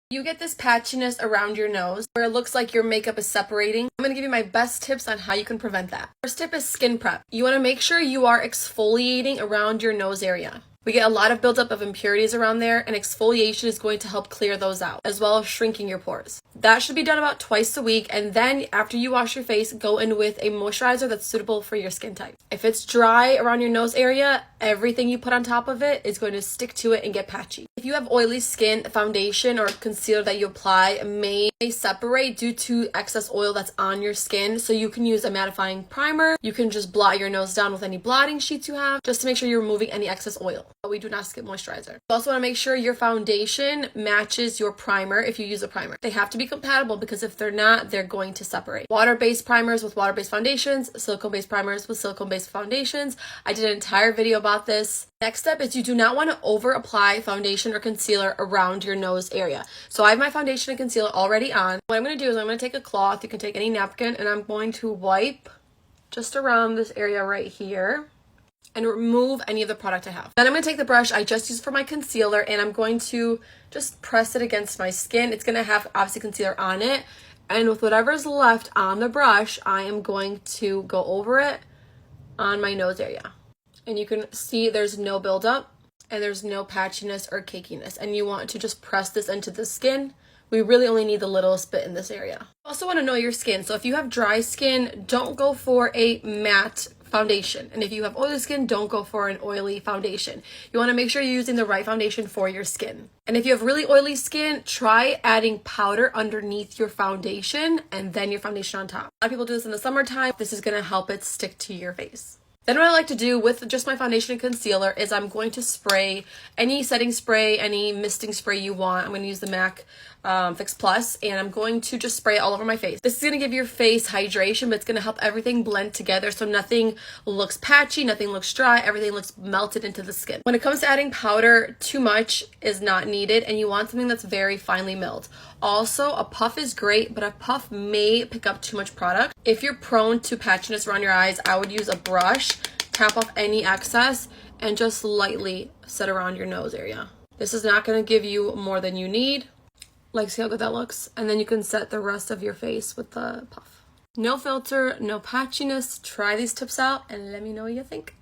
You get this patchiness around your nose where it looks like your makeup is separating. I'm going to give you my best tips on how you can prevent that. First tip is skin prep. You want to make sure you are exfoliating around your nose area. We get a lot of buildup of impurities around there, and exfoliation is going to help clear those out, as well as shrinking your pores. That should be done about twice a week, and then after you wash your face, go in with a moisturizer that's suitable for your skin type. If it's dry around your nose area, everything you put on top of it is going to stick to it and get patchy. If you have oily skin, foundation or concealer that you apply may separate due to excess oil that's on your skin, so you can use a mattifying primer. You can just blot your nose down with any blotting sheets you have, just to make sure you're removing any excess oil. But we do not skip moisturizer. You also want to make sure your foundation matches your primer if you use a primer. They have to be compatible, because if they're not, they're going to separate. Water-based primers with water-based foundations, silicone-based primers with silicone-based foundations. I did an entire video about this. Next step is you do not want to over apply foundation or concealer around your nose area. So I have my foundation and concealer already on. What I'm going to do is I'm going to take a cloth, you can take any napkin, and I'm going to wipe just around this area right here and remove any of the product I have. Then I'm going to take the brush I just used for my concealer, and I'm going to just press it against my skin. It's going to have obviously concealer on it, and with whatever's left on the brush, I am going to go over it on my nose area. And you can see there's no buildup and there's no patchiness or cakiness, and you want to just press this into the skin. We really only need the littlest bit in this area. You also want to know your skin. So if you have dry skin, don't go for a matte foundation. And if you have oily skin, don't go for an oily foundation. You want to make sure you're using the right foundation for your skin. And if you have really oily skin, try adding powder underneath your foundation and then your foundation on top. A lot of people do this in the summertime. This is going to help it stick to your face. Then what I like to do with just my foundation and concealer is I'm going to spray any setting spray, any misting spray you want. I'm going to use the MAC Fix Plus, and I'm going to just spray it all over my face. This is going to give your face hydration, but it's going to help everything blend together so nothing looks patchy, nothing looks dry, everything looks melted into the skin. When it comes to adding powder, too much is not needed, and you want something that's very finely milled. Also, a puff is great, but a puff may pick up too much product. If you're prone to patchiness around your eyes, I would use a brush, tap off any excess, and just lightly set around your nose area. This is not going to give you more than you need. Like, see how good that looks? And then you can set the rest of your face with the puff. No filter, no patchiness. Try these tips out and let me know what you think.